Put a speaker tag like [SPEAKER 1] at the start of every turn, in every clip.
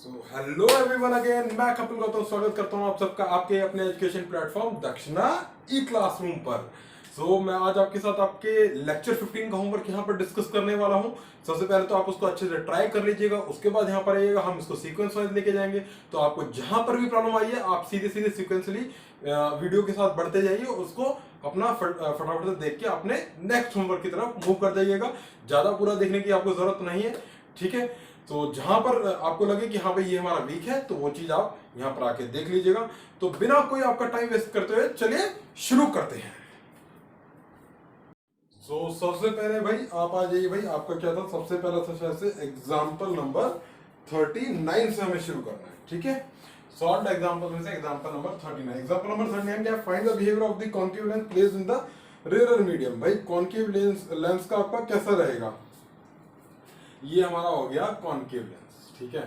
[SPEAKER 1] Hello everyone again, मैं कपिल गौतम स्वागत करता हूं आप सबका आपके अपने एजुकेशन प्लेटफॉर्म दक्षिणा ई क्लासरूम पर। मैं आज आपके साथ आपके लेक्चर 15 का होमवर्क यहाँ पर डिस्कस करने वाला हूं। सबसे पहले तो आप उसको अच्छे से ट्राई कर लीजिएगा, उसके बाद यहाँ पर आइएगा, हम इसको सीक्वेंस वाइज लेके जाएंगे। तो आपको जहां पर भी प्रॉब्लम आई है आप सीधे सीधे सीक्वेंसली वीडियो के साथ बढ़ते जाइए, उसको अपना फटाफट से देख के अपने नेक्स्ट होमवर्क की तरफ मूव कर जाइएगा। ज्यादा पूरा देखने की आपको जरूरत नहीं है, ठीक है। तो जहां पर आपको लगे कि हाँ भाई ये हमारा वीक है, तो वो चीज आप यहां पर आके देख लीजिएगा। तो बिना कोई आपका टाइम वेस्ट करते हुए चलिए शुरू करते हैं। सबसे पहले भाई आप आ जाइए। भाई आपका क्या था, सबसे पहला था शायद से एग्जाम्पल नंबर 39 से हमें शुरू करना है, ठीक है। सॉल्व एग्जाम्पल में से एग्जाम्पल नंबर 39। एग्जाम्पल नंबर 39 क्या, find the behaviour of the concave lens placed in the rare medium. भाई कॉन्केव लेंस का आपका कैसा रहेगा, ये हमारा हो गया कॉन्केव लेंस, ठीक है।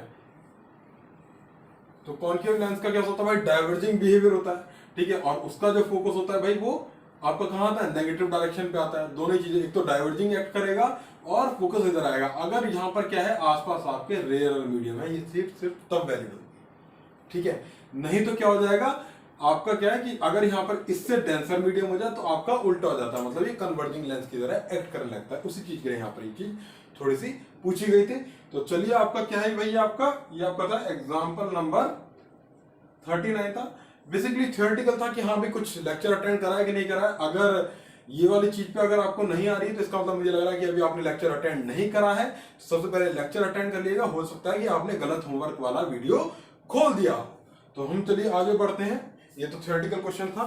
[SPEAKER 1] तो कॉन्केव लेंस का क्या होता है भाई, डाइवर्जिंग बिहेवियर होता है, ठीक है। और उसका जो फोकस होता है भाई वो आपका कहां आता है, नेगेटिव डायरेक्शन पे आता है। दोनों चीजें, एक तो डाइवर्जिंग एक्ट करेगा और फोकस इधर आएगा। अगर यहाँ पर क्या है, आसपास आपके रेयर मीडियम है, ये सिर्फ तब वैलिड होगी, ठीक है। नहीं तो क्या हो जाएगा आपका, क्या है कि अगर यहाँ पर इससे डेंसर मीडियम हो जाए तो आपका उल्टा हो जाता है, मतलब ये कन्वर्जिंग लेंस की तरह एक्ट करने लगता है। उसी चीज के यहाँ पर ये चीज थोड़ी सी पूछी गई थी। तो चलिए आपका क्या है भाई, ये आपका था एग्जाम्पल नंबर 39 था। बेसिकली थियोरेटिकल था कि हाँ भाई कुछ लेक्चर अटेंड करा है कि नहीं करा है। अगर ये वाली चीज पे अगर आपको नहीं आ रही है तो इसका मतलब मुझे लग रहा है कि अभी आपने लेक्चर अटेंड नहीं करा है। सबसे पहले लेक्चर अटेंड कर लीजिएगा, हो सकता है कि आपने गलत होमवर्क वाला वीडियो खोल दिया। तो हम चलिए आगे बढ़ते हैं। ये तो थियोरेटिकल क्वेश्चन था।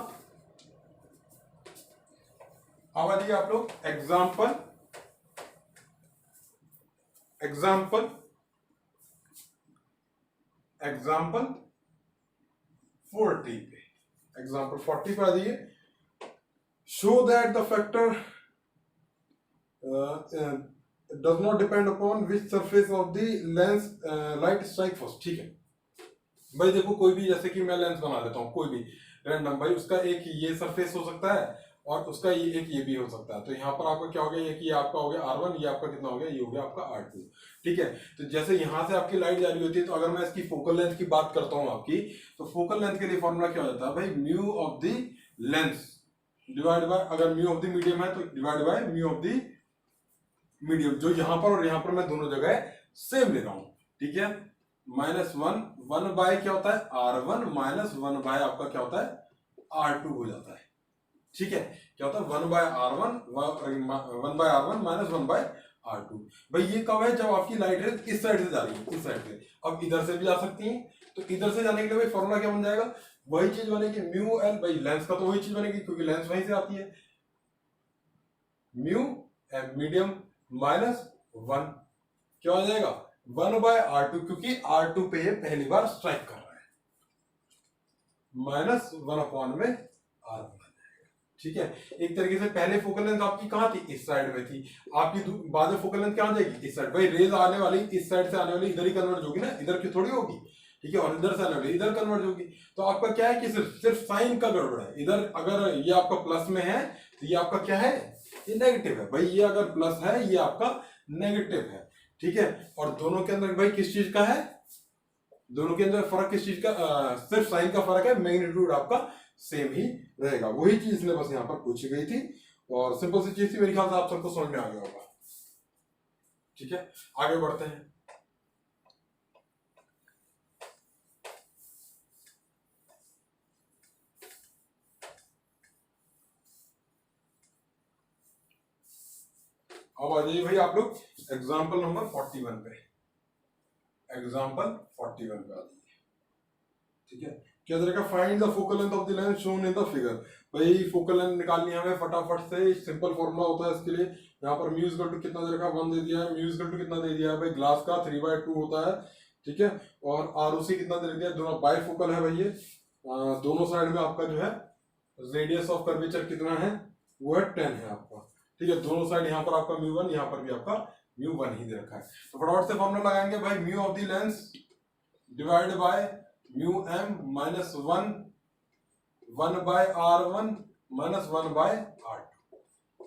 [SPEAKER 1] अब आ जाइए आप लोग एग्जाम्पल 40 पे। एग्जाम्पल 40 पे आ जाइए। Show that the factor does not depend upon which surface of the lens light strike first, ठीक है। भाई देखो, कोई भी, जैसे कि मैं लेंस बना लेता हूँ कोई भी रैंडम, भाई उसका एक ये सरफेस हो सकता है और उसका ये भी हो सकता है। तो यहाँ पर आपका क्या हो गया, ये आपका हो गया R1, ये आपका कितना हो गया, ये हो गया आपका R2, ठीक है। तो जैसे यहाँ से आपकी लाइट जा रही होती है, तो अगर मैं इसकी फोकल लेंथ की बात करता हूँ आपकी, तो फोकल लेंथ के लिए फॉर्मूला क्या हो जाता है भाई, mu of the lens divide bye, अगर म्यू ऑफ द मीडियम है तो divide by mu of the medium, जो यहाँ पर और यहाँ पर मैं दोनों जगह सेम ले रहा हूँ, ठीक है। -1 बाय क्या होता है R1 -1 बाय आपका क्या होता है R2 हो जाता है, ठीक है। क्या होता है 1 बाय R1 -1 बाय R2। भाई ये कब है, जब आपकी लाइट है इस साइड से जा रही है, इस साइड से। अब इधर से भी जा सकती है, तो इधर से जाने के लिए भाई फॉर्मूला क्या बन जाएगा, वही चीज बनेगी म्यू एल। भाई लेंस का तो वही चीज बनेगी क्योंकि लेंस वहीं से आती है, म्यू मीडियम -1 क्या हो जाएगा 1 बाय R2, क्योंकि R2 पे ये पहली बार स्ट्राइक कर रहा है, -1 अपॉन में R1, ठीक है। एक तरीके से पहले फोकल लेंथ आपकी कहां थी, इस साइड में थी, आपकी बाद में फोकल लेंथ कहां जाएगी, इस साइड। भाई रेज आने वाली इस साइड से आने वाली इधर ही कन्वर्ट होगी ना, इधर की थोड़ी होगी, ठीक है। और इधर से आने वाली इधर कन्वर्ट होगी। तो आपका क्या है कि सिर्फ साइन का गड़बड़ है। इधर अगर ये आपका प्लस में है तो ये आपका क्या है, ये नेगेटिव है। भाई ये अगर प्लस है, ये आपका नेगेटिव है, ठीक है। और दोनों के अंदर भाई किस चीज का है, दोनों के अंदर फर्क किस चीज का, सिर्फ साइन का फर्क है, मैग्नीट्यूड आपका सेम ही रहेगा। वही चीज इसने बस यहां पर पूछी गई थी और सिंपल सी चीज थी, मेरे ख्याल से आप सबको समझ में आ गया होगा, ठीक है। आगे बढ़ते हैं। अब आ जाइए भाई आप लोग एग्जाम्पल नंबर 41 पे। एग्जाम्पल 41 पे आ जाइए, ठीक है। क्या तरीका, find the focal length of the lens shown in the figure. भाई फोकल लेंथ निकालनी है हमें फटाफट से। सिंपल फॉर्मूला होता है इसके लिए। यहाँ पर म्यू इक्वल टू कितना दे रखा है, 1 दे दिया है। म्यू इक्वल टू कितना दे दिया है भाई, ग्लास का 3/2 होता है, ठीक है। और ROC कितना दे दिया, दोनों बाई फोकल है भाई ये। दोनों साइड में आपका जो है रेडियस ऑफ कर्वेचर कितना है, वो है 10 है आपका, ठीक है। दोनों साइड यहाँ पर आपका μ1, यहाँ पर भी आपका μ1 ही दे रखा है। तो फटाफट से फॉर्मूला लगाएंगे भाई, mu of the lens divide by μm -1 by R1 -1 by R2,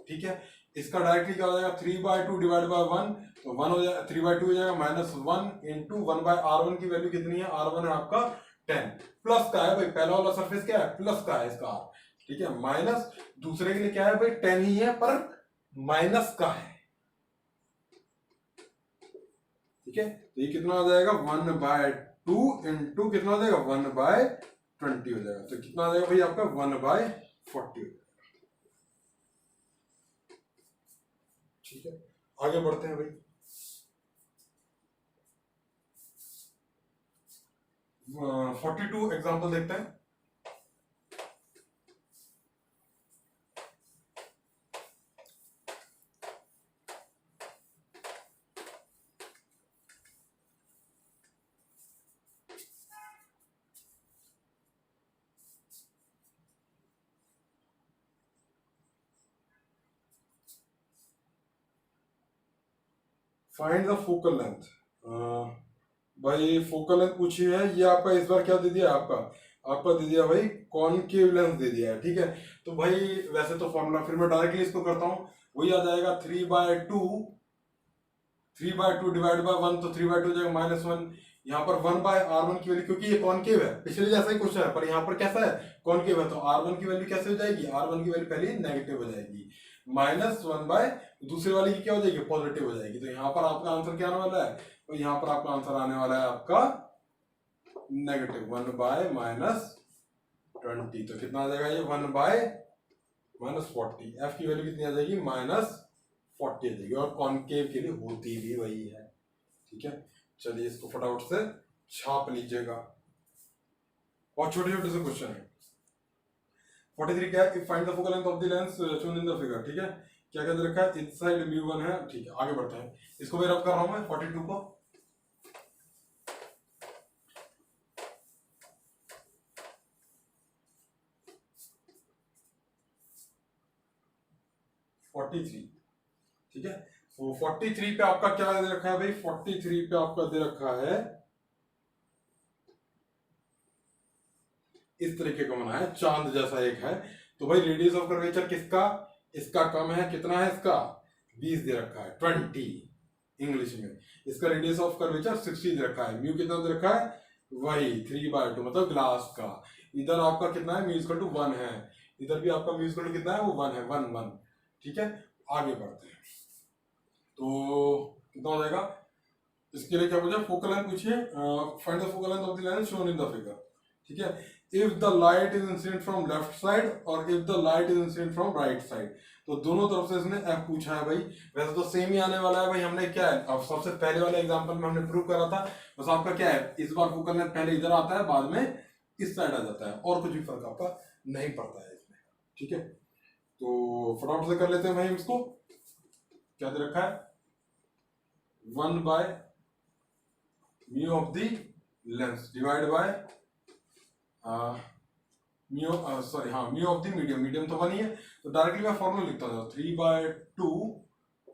[SPEAKER 1] ठीक है। इसका डायरेक्टली क्या हो जाएगा 3/2 डिवाइड बाय 1, तो 1 हो जाएगा 3/2 हो जाएगा माइनस 1 इंटू 1/r1 की वैल्यू कितनी है, r1 है आपका 10, प्लस का है भाई, पहला वाला सरफेस क्या है प्लस का है इसका r, ठीक है, माइनस दूसरे के लिए क्या है भाई 10 ही है पर माइनस का है, ठीक है, तो ये कितना हो जाएगा 1/2 इंटू कितना हो जाएगा 1/20 हो जाएगा, तो कितना हो जाएगा भाई आपका 1/40 हो जाएगा, ठीक है। आगे बढ़ते हैं भाई, uh, 42 एग्जाम्पल देखते हैं। फाइंड द फोकल लेंथ, भाई फोकल लेंथ पूछी है, ये आपका इस बार क्या दे दिया आपका दे दिया भाई कॉनकेव लेंस दे दिया है, ठीक है। तो भाई वैसे तो फॉर्मूला फिर मैं डायरेक्टली इसको करता हूँ, वही आ जाएगा 3/2 डिवाइड बाय 1, तो 3/2 हो जाएगा -1, यहाँ पर 1/r1 की वैल्यू, क्योंकि ये कॉनकेव है, पिछले जैसा ही क्वेश्चन है पर यहाँ पर कैसा है कॉनकेव है, तो r1 की वैल्यू कैसे हो जाएगी, r1 की वैल्यू पहले नेगेटिव हो जाएगी, -1 दूसरे वाली की क्या हो जाएगी पॉजिटिव हो जाएगी, तो यहाँ पर आपका आंसर क्या आने वाला है, तो यहाँ पर आपका आंसर आने वाला है आपका नेगेटिव 1/-20, तो कितना आ जाएगा ये 1/-40, एफ की वैल्यू कितनी आ जाएगी -40 आ जाएगी, और कॉनकेव के लिए होती भी वही है, ठीक है। चलिए इसको फटाफट से छाप लीजिएगा, और छोटे छोटे से क्वेश्चन है। 43 क्या है, find the focal length of the lens shown in the figure, ठीक है, क्या क्या दे रखा है, इस साइड μ1 है, ठीक है, आगे बढ़ते हैं, इसको भी रब कर रहा हूं मैं 42 को, ठीक है। तो 43 पे आपका क्या दे रखा है भाई, 43 पे आपका दे रखा है इस तरीके का बना है, चांद जैसा एक है, तो भाई रेडियस ऑफ कर्वेचर किसका, इसका कम है, कितना है इसका 20 दे रखा है, 20 इंग्लिश में, इसका रेडियस ऑफ कर्वेचर 60 दे रखा है, म्यू कितना दे रखा है वही 3/2 मतलब ग्लास का, इधर आपका कितना है म्यू 1 है, इधर भी आपका म्यू कितना है वो 1 है, 1 ठीक है। आगे बढ़ते हैं, तो कितना हो जाएगा, इसके लिए क्या पूछा फोकल लेंथ पूछिए, find the focal length of the lens shown in the figure, ठीक है। If the light is incident from left side और if the light is incident from right side, तो दोनों तरफ से इसने एफ पूछा है भाई, वैसे तो सेम ही आने वाला है भाई, हमने क्या है अब सबसे पहले वाले एग्जांपल में हमने प्रूव करा था, बस आपका क्या है इस बार फोकल लेंथ पहले इधर आता है बाद में इस साइड आ जाता है, और कुछ भी फर्क आपका नहीं पड़ता है इसमें, ठीक है। तो फटाफट से कर लेते हैं भाई, इसको क्या दे रखा है 1/μ of the lens divide by mu of the medium तो 1 ही है, तो डायरेक्टली मैं फॉर्मूला लिखता हूँ 3/2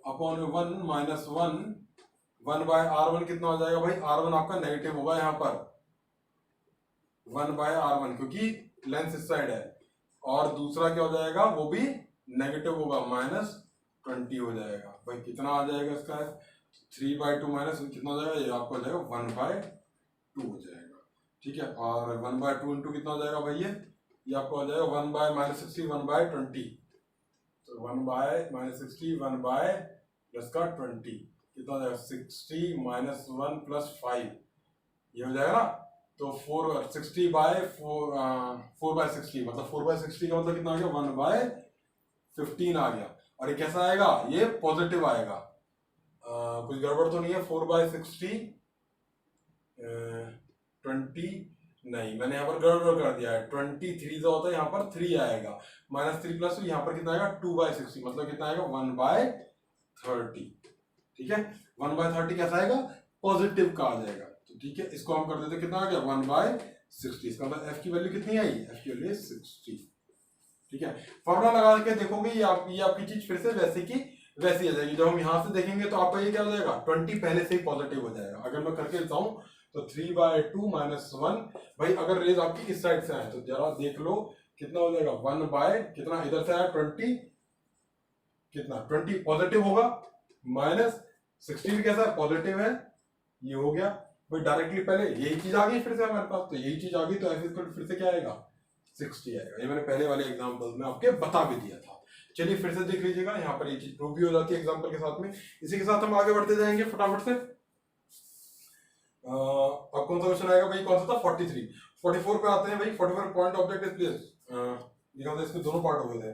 [SPEAKER 1] अपॉन 1 माइनस 1/r1 कितना हो जाएगा भाई, r1 आपका नेगेटिव होगा यहाँ पर 1/r1 क्योंकि लेंस इस साइड है, और दूसरा क्या हो जाएगा वो भी नेगेटिव होगा -20 हो जाएगा भाई, कितना आ जाएगा इसका 3/2 माइनस कितना हो जाएगा, ये आपको हो जाएगा 1/2 हो जाएगा, ठीक है, और 1/2 इंटू कितना हो जाएगा भाई ये आपको हो जाएगा 1/-60 1/20, तो 1/-60 1/+20 कितना हो जाएगा 60 -1 + 5, ये हो जाएगा ना, तो 4/60 मतलब 4/60 का मतलब कितना आ गया 1/15 आ गया, और ये कैसा आएगा ये पॉजिटिव आएगा, कुछ गड़बड़ तो नहीं है, 4/60 20 नहीं, मैंने यहाँ पर गड़बड़ कर दिया है, 23 जो होता है यहाँ पर 3 आएगा, -3 + यहाँ पर कितना आएगा 2/60 मतलब कितना आएगा 1/30, ठीक है, 1/30 कैसा आएगा पॉजिटिव का आ जाएगा, तो ठीक है, इसको हम कर देते कितना आ गया 1/60, इसका मतलब एफ की वैल्यू कितनी आई, एफ की वैल्यू 60, ठीक है। फॉर्मूला लगा के देखोगे ये आपकी चीज फिर से वैसे की वैसी आ जाएगी, जब हम यहाँ से देखेंगे तो आपका ये क्या हो जाएगा 20 पहले से ही पॉजिटिव हो जाएगा, अगर मैं करके देता हूँ तो 3/2 - 1 भाई, अगर रेज आपकी इस साइड से आए तो जरा देख लो कितना हो जाएगा 1 बाय कितना इधर से आया 20 कितना 20 पॉजिटिव होगा, माइनस 16 कैसा है पॉजिटिव है, ये हो गया भाई। डायरेक्टली पहले यही चीज आ गई फिर से हमारे पास, तो यही चीज आ गई तो f फिर से क्या आएगा 60 आएगा। ये मैंने पहले वाले एग्जांपल में आपके बता भी दिया था। चलिए फिर से देख लीजिएगा, यहाँ पर ये चीज प्रूव भी हो जाती है एग्जांपल के साथ में। इसी के साथ हम आगे बढ़ते जाएंगे फटाफट से। अब कौन सा क्वेश्चन आएगा भाई, कौन सा था 43। 44 पे आते हैं भाई। 44 पॉइंट ऑब्जेक्ट इज प्लेस्ड, लिखा था इसमें दोनों पार्ट हो गए थे।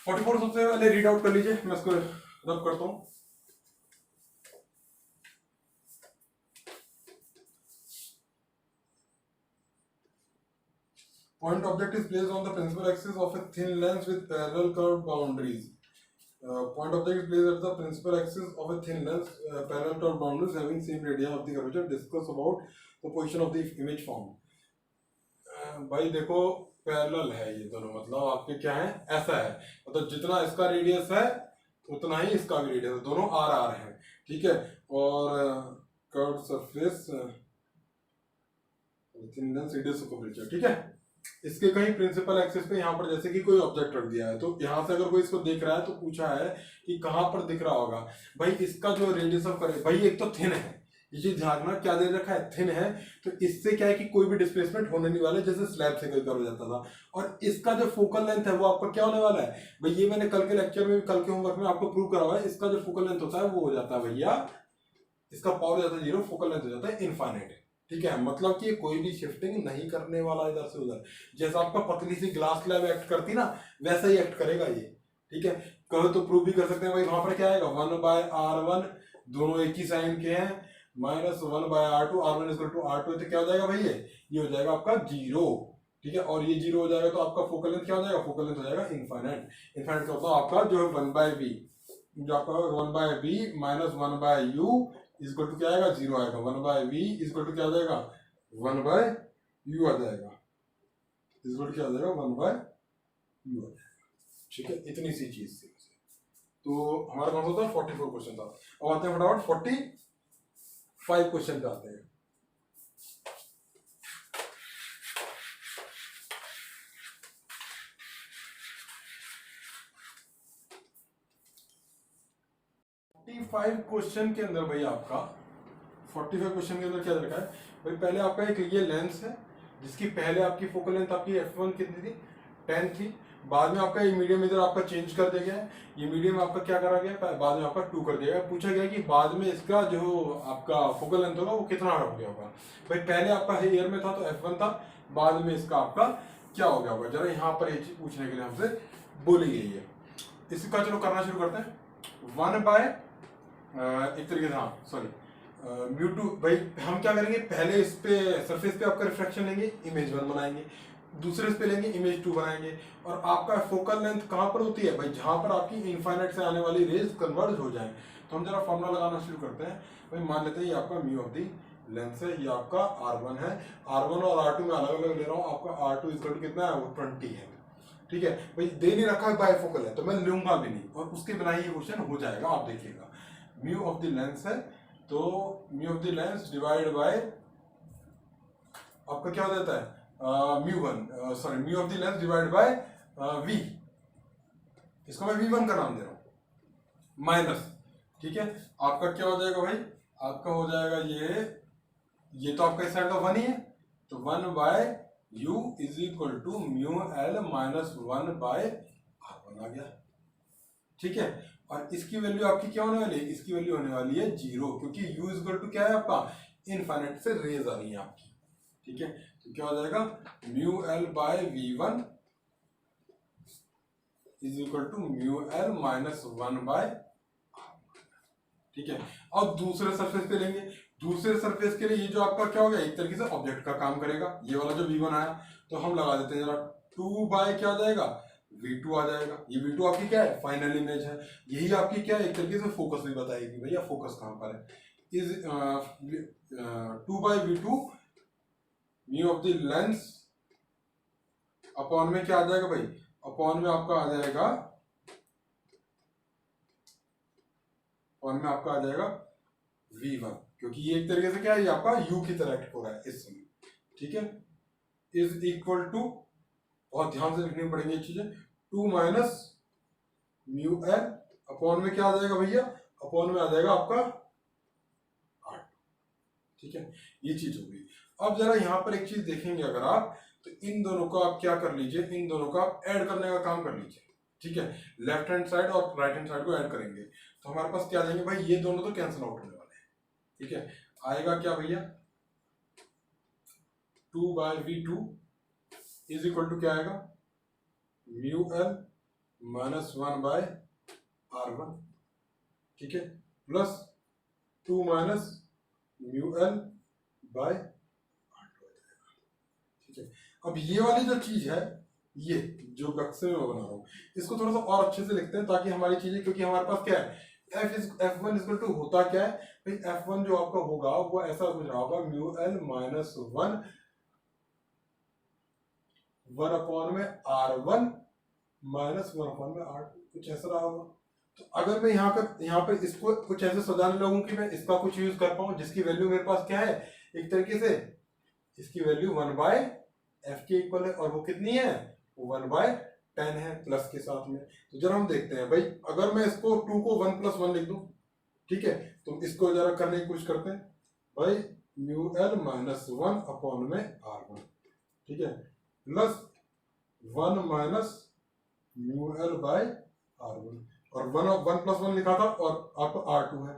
[SPEAKER 1] 44 सबसे पहले रीड आउट कर लीजिए, मैं इसको रब करता हूँ। Point object is placed on the principal axis of a thin lens with parallel curved boundaries. Point object is placed at the principal axis of a thin lens, parallel curved boundaries having same radius of the curvature. Discuss about the position of the image form. भाई देखो parallel है ये दोनों, मतलब आपके क्या है ऐसा है, मतलब जितना इसका रेडियस है उतना ही इसका भी रेडियस है, दोनों आर आर है, ठीक है। और curve surface thin lens radius of curvature, ठीक है। इसके कहीं प्रिंसिपल एक्सिस पे यहाँ पर जैसे कि कोई ऑब्जेक्ट रख दिया है, तो यहाँ से अगर कोई इसको देख रहा है तो पूछा है कि कहाँ पर दिख रहा होगा भाई इसका जो रेडियस ऑफ करे, भाई एक तो थिन है, ये चीज ध्यान रखना, क्या दे रखा है थिन है, तो इससे क्या है कि कोई भी डिस्प्लेसमेंट होने नहीं वाला, जैसे स्लैब से कई हो जाता था। और इसका जो फोकल लेंथ है वो आपका क्या होने वाला है भाई, ये मैंने कल के लेक्चर में कल के होमवर्क में आपको प्रूव करा हुआ है। इसका जो फोकल लेंथ होता है वो हो जाता है भैया, इसका पावर हो जाता है 0, फोकल लेंथ हो जाता है इनफाइनाइट, ठीक है। मतलब कि कोई भी शिफ्टिंग नहीं करने वाला इधर से उधर, जैसा आपका पतली सी ग्लास स्लैब एक्ट करती ना वैसा ही एक्ट करेगा ये, ठीक है। कहो तो प्रूव भी कर सकते हैं भाई, वहां पर क्या आएगा 1/r1, दोनों एक ही साइन के हैं, minus 1/r2, r1 equal to r2, तो क्या हो जाएगा भाई ये हो जाएगा आपका 0, ठीक है। और ये 0 हो जाएगा तो आपका फोकल लेंथ क्या हो जाएगा, फोकल लेंथ हो जाएगा इनफाइनाइट। इनफाइनाइट का मतलब आपका जो है 1/v, जो आपका 1/v minus 1/u equal to क्या आएगा 0 आएगा, 1/v इक्वल टू क्या आ जाएगा 1/u आ जाएगा, इक्वल टू क्या आ जाएगा 1/u आ जाएगा, ठीक है। इतनी सी चीज थी। तो हमारा कौन सा था 44 क्वेश्चन था। अब आते हैं फटाफट 45 क्वेश्चन पे आते हैं। क्वेश्चन के अंदर भाई आपका 45 क्वेश्चन के अंदर क्या रखा है भाई, पहले आपका एक ये लेंस है जिसकी पहले आपकी फोकल लेंथ आपकी f1 कितनी थी 10 थी, बाद में आपका ये मीडियम इधर आपका चेंज कर दिया गया है, ये मीडियम आपका क्या करा गया बाद में आपका 2 कर दिया गया। पूछा गया कि बाद में इसका जो आपका फोकल लेंथ होगा वो कितना हो गया होगा भाई, पहले आपका हेयर में था तो f1 था, बाद में इसका आपका क्या हो गया होगा, जरा यहाँ पर ये चीज पूछने के लिए हमसे बोली गई है। इसका चलो करना शुरू करते हैं। 1 एक तरीके से, हाँ सॉरी म्यू2 भाई, हम क्या करेंगे पहले इस पे सरफेस पे आपका रिफ्लेक्शन लेंगे, इमेज 1 बनाएंगे, दूसरे पे लेंगे इमेज 2 बनाएंगे, और आपका फोकल लेंथ कहाँ पर होती है भाई, जहां पर आपकी इनफाइनाइट से आने वाली रेज कन्वर्ज हो जाए। तो हम जरा फॉर्मूला लगाना शुरू करते हैं भाई, मान लेते हैं ये आपका म्यू ऑफ दी लेंथ है, ये आपका r1 है, r1 और r2 में अलग अलग ले रहा हूँ, आपका r2 इक्वल टू कितना है वो 20 है, ठीक है भाई। दे नहीं रखा है बायफोकल है तो मैं लूंगा भी नहीं, और उसके बिना ही ये क्वेश्चन हो जाएगा, आप देखिएगा। म्यू ऑफ द लेंस है तो mu of the lens divide by आपका क्या हो जाता है म्यू1, sorry mu of the lens divide by v, इसको मैं v1 का नाम दे रहा हूं, माइनस, ठीक है। आपका क्या हो जाएगा भाई, आपका हो जाएगा ये तो आपका इस साइड का 1 ही है, तो 1/u is equal to mu L minus 1/r1 आ गया, ठीक है। और इसकी वैल्यू आपकी क्या होने वाली है, इसकी वैल्यू होने वाली है 0, क्योंकि u इक्वल टू क्या है आपका इनफाइनाइट से रेज आ रही है आपकी, ठीक है। तो क्या हो जाएगा mu L by v1 is equal to mu L minus 1/r, ठीक है। अब दूसरे सरफेस पे लेंगे, दूसरे सरफेस के लिए ये जो आपका क्या हो गया एक तरीके से ऑब्जेक्ट का काम करेगा, ये वाला जो v1 आया, तो हम लगा देते हैं जरा 2 क्या आ जाएगा v2 आ जाएगा। ये v2 आपकी क्या है फाइनल इमेज है, यही आपकी क्या है एक तरीके से फोकस भी बताएगी भैया फोकस कहां पर है। Is 2/v2 mu of the lens upon में क्या आ जाएगा भाई, अपॉन में आपका आ जाएगा, अपॉन में आपका आ जाएगा v1, क्योंकि ये एक तरीके से क्या है ये आपका u की तरह एक्ट हो रहा है इस समय, ठीक है। इज इक्वल टू, बहुत ध्यान से लिखनी पड़ेंगी ये चीजें, 2 माइनस म्यू एल अपॉन में क्या आ जाएगा भैया, अपॉन में आ जाएगा आपका 8। ठीक है, ये चीज होगी। अब जरा यहाँ पर एक चीज देखेंगे अगर आप, तो इन दोनों को आप क्या कर लीजिए, इन दोनों का आप ऐड करने का काम कर लीजिए। ठीक है, लेफ्ट हैंड साइड और राइट हैंड साइड को ऐड करेंगे तो हमारे पास क्या देंगे भाई, ये दोनों तो कैंसिल आउट होने वाले हैं। ठीक है, आएगा क्या भैया, 2/v2 इज इक्वल टू क्या आएगा, म्यू एल माइनस 1/r1। ठीक है, plus 2 minus mu L bye r2। ठीक है, अब ये वाली जो चीज है, ये जो बक्से में मैं बना रहा हूँ, इसको थोड़ा सा और अच्छे से लिखते हैं ताकि हमारी चीजें, क्योंकि हमारे पास क्या है, F1 इक्वल टू होता क्या है भाई, F1 जो आपका होगा वो ऐसा कुछ रहा होगा, म्यू एल माइनस 1 अपॉन में R1 माइनस 1 अपॉन में R2, कुछ ऐसा रहा होगा। तो अगर मैं यहाँ पे इसको कुछ ऐसे सजाने लगूं कि मैं इसका कुछ यूज कर पाऊं जिसकी वैल्यू मेरे पास क्या है, एक तरीके से इसकी वैल्यू 1/f के इक्वल है, और वो कितनी है, 1/10 है प्लस के साथ में। तो जरा हम देखते हैं भाई, अगर मैं इसको 2 को 1 + 1 लिख दूं, ठीक है, तो इसको जरा करने की कोशिश करते हैं भाई, म्यू एल माइनस 1 अपॉन में R1, ठीक है, plus 1 minus mu L bye R1, और 1 + 1 लिखा था और आपका R2 है,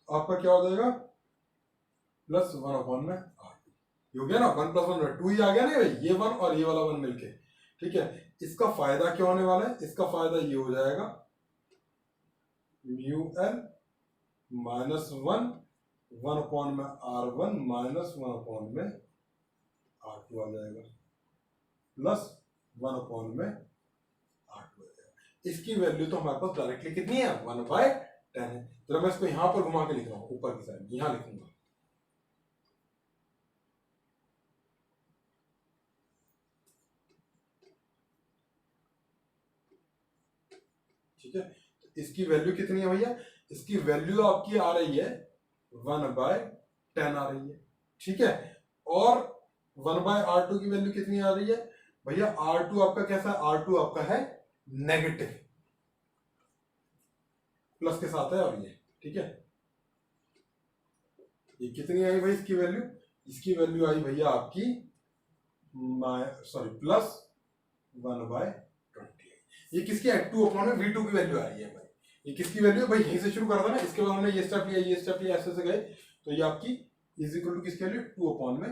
[SPEAKER 1] आपका क्या हो जाएगा, प्लस 1 अपॉन में R2। ये हो गया ना, 1 + 1 में 2 ही आ गया ना भाई, ये 1 और ये वाला 1 मिलके। ठीक है, इसका फायदा क्या होने वाला है, इसका फायदा ये हो जाएगा, म्यू एल माइनस 1 अपॉन में R1 माइनस 1 अपॉन में R2 आ जाएगा, प्लस 1 अपॉन में R2 आ जाएगा। इसकी वैल्यू तो हमारे पास डायरेक्टली कितनी है, 1/10 है। तो मैं इसको यहां पर घुमा के लिख रहा हूं, ऊपर की साइड यहां लिखूंगा। ठीक है, तो इसकी वैल्यू कितनी है भैया, इसकी वैल्यू आपकी आ रही है 1/10 आ रही है। ठीक है, और 1/R2 की वैल्यू कितनी आ रही है भैया, R2 आपका कैसा है, R2 आपका है नेगेटिव, प्लस के साथ है, और ये ठीक है, ये कितनी आई भाई इसकी वैल्यू, इसकी वैल्यू आई भैया आपकी प्लस 1/20। ये किसकी है, 2 अपॉन में V2 की वैल्यू आ रही है भाई। ये किसकी वैल्यू है भाई, यहीं से शुरू करा था ना, इसके बाद हमने ये स्टेप लिया, ये स्टेप लिया, ऐसे से गए, तो ये आपकी इज इक्वल टू किसकी वैल्यू, 2 अपॉन में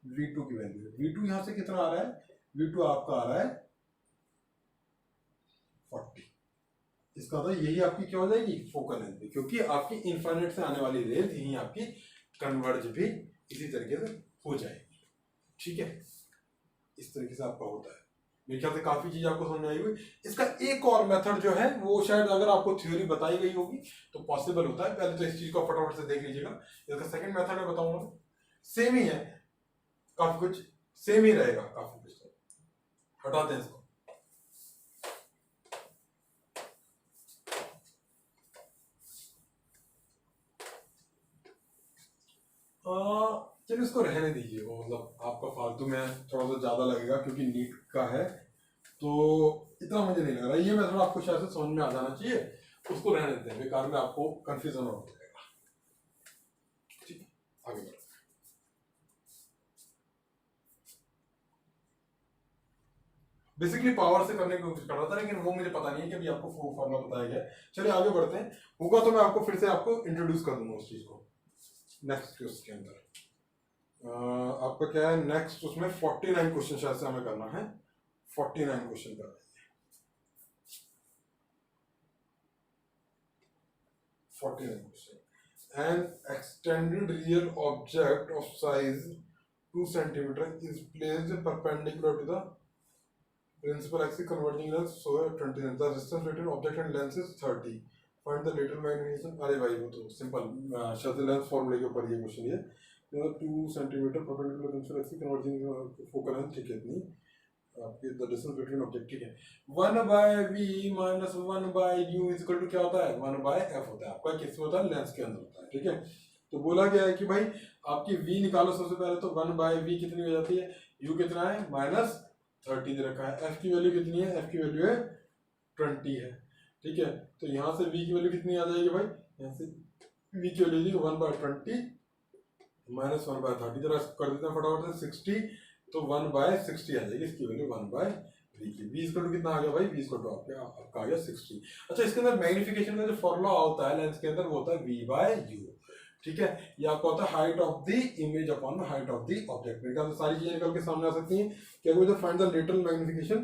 [SPEAKER 1] V2 की वैल्यू। V2 यहां से कितना आ रहा है, V2 आपका आ रहा है 40। इसका मतलब यही आपकी क्या हो जाएगी, फोकल लेंथ, क्योंकि आपकी इनफाइनाइट से आने वाली रेंज यही आपकी कन्वर्ज भी इसी तरीके से हो जाएगी। ठीक है, इस तरीके से आपका होता है। मेरे ख्याल से काफी चीज आपको समझ आई हुई। इसका एक और मेथड जो है वो शायद अगर आपको थ्योरी बताई गई होगी तो पॉसिबल होता है। पहले तो इस चीज को फटाफट से देख लीजिएगा। इसका सेकंड मेथड मैं बताऊंगा, सेम ही है, काफी कुछ सेम ही रहेगा, काफी कुछ तो हटाते हैं इसको। चलिए इसको रहने दीजिए, वो मतलब आपका फालतू में थोड़ा सा ज्यादा लगेगा क्योंकि नीट का है, तो इतना मुझे नहीं लग रहा। ये मैं थोड़ा आपको शायद से समझ में आ जाना चाहिए, उसको रहने देते हैं, बेकार में आपको कंफ्यूजन हो जाएगा। ठीक है, आगे बढ़ो। बेसिकली पावर से करने की कोशिश कर रहा था, लेकिन वो मुझे पता नहीं है कि अभी आपको फॉर्मूला बताया गया। चलिए आगे बढ़ते हैं, होगा तो मैं आपको फिर से आपको इंट्रोड्यूस कर दूंगा उस चीज को नेक्स्ट के अंदर। आपका क्या है नेक्स्ट, उसमें 49 क्वेश्चन शायद से हमें करना है, 49 क्वेश्चन कर रहे हैं। 49 question. An extended real object of size 2 centimeter is placed perpendicular to the principal axis converging length, so 20 cm. The distance between object and length is 30. Find the lateral magnetism. अरे भाई वो तो simple शायद length फॉर्मूले के ऊपर ये question है। 2 centimetre perpendicular principal axis converging focal length, ठीक है, इतनी आपकी द डिस्टेंस बिटवीन ऑब्जेक्ट, ठीक है। 1/v minus 1/u is equal to क्या होता है, 1/f होता है। आपका किस में होता है, लेंस के अंदर होता है। ठीक है, तो बोला गया है कि भाई आपकी v निकालो सबसे पहले, तो 1/v कितनी हो जाती है, u कितना है -30 दे रखा है, f की वैल्यू कितनी है, f की वैल्यू है 20 है। ठीक है। तो यहाँ से v की वैल्यू कितनी आ जाएगी भाई, यहाँ से v की वैल्यू 1/20 माइनस 1/30, जरा कर देते हैं फटाफट से 60, तो 1/60 आ जाएगी इसकी वैल्यू 1/v की। v इक्वल टू कितना आ गया भाई, v इक्वल टू आपका आ गया 60। अच्छा, इसके अंदर मैग्निफिकेशन का जो फॉर्मूला होता है लेंस के अंदर वो होता है v/u, ठीक है। ये आपको होता है height of the image upon height of the object. मेरे ख्याल से सारी चीजें निकल के सामने आ सकती हैं। क्या बोलते हैं, find the lateral magnification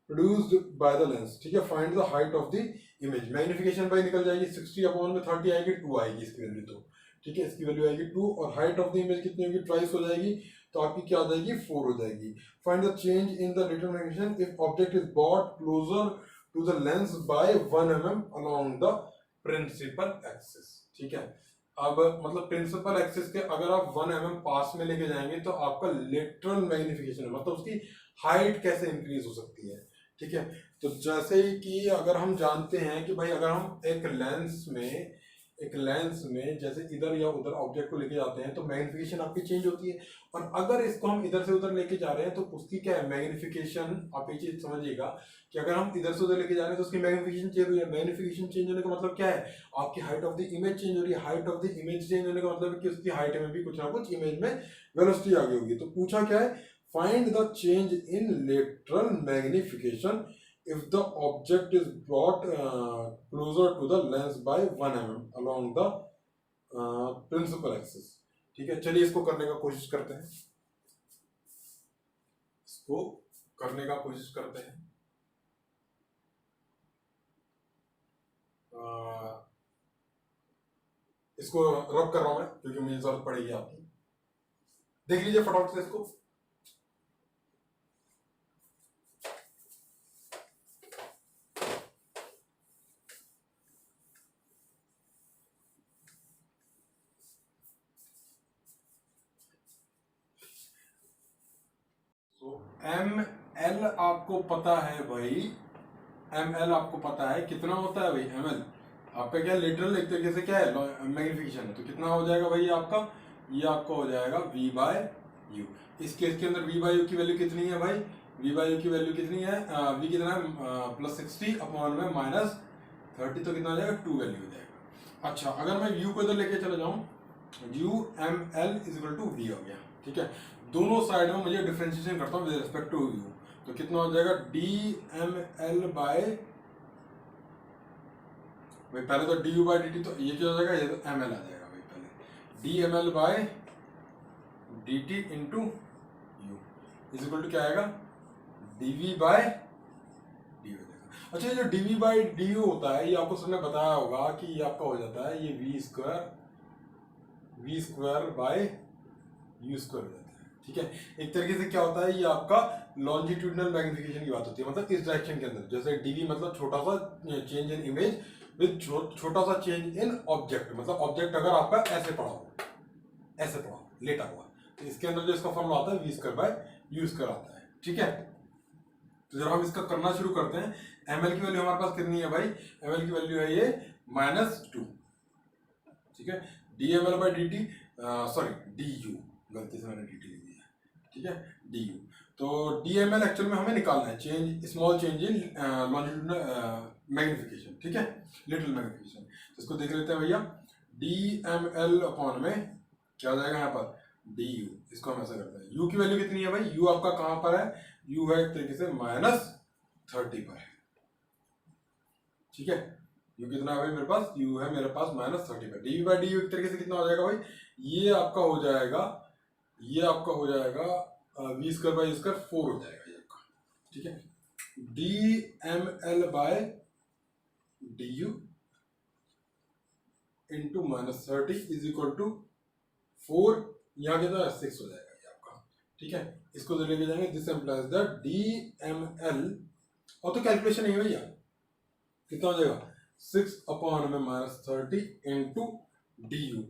[SPEAKER 1] produced by the lens, ठीक है। Find the height of the image, magnification भाई निकल जाएगी 60 अपॉन में 30 आएगी, 2 आएगी इसकी वैल्यू, तो ठीक है इसकी वैल्यू आएगी 2, और हाइट ऑफ द इमेज कितनी होगी, ट्वाइस हो जाएगी, तो आपकी क्या आ जाएगी 4 हो जाएगी। Find the change in the lateral magnification if object is brought closer to the lens by 1 mm along the principal axis, ठीक है। अब मतलब प्रिंसिपल एक्सिस के अगर आप 1 mm पास में लेके जाएंगे तो आपका लेटरल मैग्निफिकेशन मतलब उसकी हाइट कैसे इंक्रीज हो सकती है, ठीक है। तो जैसे कि अगर हम जानते हैं कि भाई अगर हम एक लेंस में जैसे इधर या उधर ऑब्जेक्ट को लेके जाते हैं तो मैग्निफिकेशन आपकी चेंज होती है, और अगर इसको हम इधर से उधर लेके जा रहे हैं तो उसकी क्या है मैग्निफिकेशन, आप ये चीज समझिएगा कि अगर हम इधर से उधर लेके जा रहे हैं तो उसकी मैग्निफिकेशन चेंज हुई है। मैग्निफिकेशन चेंज होने का मतलब क्या है, आपकी height of the image change हो रही है। Height of the image change होने का मतलब कि उसकी हाइट में भी कुछ ना कुछ इमेज में वेलोसिटी आ गई होगी। तो पूछा क्या है, find the change in lateral magnification if the object is brought closer to the lens by 1 mm along the principal axis, ठीक है। चलिए इसको करने का कोशिश करते हैं, इसको रब कर रहा हूं मैं क्योंकि मुझे जरूरत पड़ेगी आपकी। देख लीजिए फटाफट से इसको। ml आपको पता है भाई, ml आपको पता है कितना होता है भाई, ml आपका क्या लेटरल एक तरीके से क्या है मैग्निफिकेशन है, तो कितना हो जाएगा भाई आपका, ये आपका हो जाएगा v/u। इस केस के अंदर v/u की वैल्यू कितनी है भाई, v/u की वैल्यू कितनी है, v कितना है +60 अपॉन में -30, तो कितना हो जाएगा 2 वैल्यू हो जाएगा। अच्छा, अगर मैं u को इधर लेके चला जाऊं, u ml = v हो गया, ठीक है। दोनों साइड में मुझे डिफरेंशिएशन करता हूँ विद रिस्पेक्ट टू u, तो कितना हो जाएगा dml बाय, भाई पहले तो du/dt, तो ये क्या हो जाएगा, ये तो ml आ जाएगा भाई, पहले dml by dt into u = क्या आएगा dv/du हो जाएगा। अच्छा, ये जो dv/du होता है ये आपको सबने बताया होगा कि ये आपका हो जाता है ये v square by u square हो जाता है, ठीक है। एक तरीके से क्या होता है, ये आपका लॉन्जिट्यूडिनल मैग्निफिकेशन की बात होती है, मतलब इस डायरेक्शन के अंदर, जैसे dv मतलब छोटा सा चेंज इन इमेज विद छोटा सा चेंज इन ऑब्जेक्ट, मतलब ऑब्जेक्ट अगर आपका ऐसे पड़ा हो लेटा हुआ, तो इसके अंदर जो इसका फॉर्मूला आता है v square by u square आता है, ठीक है। तो जब हम इसका करना शुरू करते हैं, ml की वैल्यू हमारे पास कितनी है भाई, ml की वैल्यू है ये -2, ठीक है। dml/dt सॉरी du, गलती से मैंने dt लिख दिया, ठीक है, du। तो dml एक्चुअल में हमें निकालना है small change in longitudinal magnification, ठीक है, लिटिल मैग्निफिकेशन। तो इसको देख लेते हैं भैया, dml अपॉन में क्या आ जाएगा यहाँ पर du, इसको हम ऐसा करते हैं। u की वैल्यू कितनी है भाई, u आपका कहाँ पर है, u है एक तरीके से -30 पर है, ठीक है। u कितना है भाई मेरे पास, u है मेरे पास -30 पर। dv/du एक तरीके से कितना हो जाएगा भाई, ये आपका हो जाएगा v स्क्वायर बाय स्क्वायर 4 हो जाएगा ये आपका, ठीक है। dml/du इंटू -30 = 4, यहाँ कितना 6 हो जाएगा ये आपका, ठीक है। इसको जो लेके जाएंगे, दिस एम्प्लाइज दैट dml, और तो कैलकुलेशन नहीं भैया, कितना हो जाएगा 6 अपॉन में -30 इंटू du,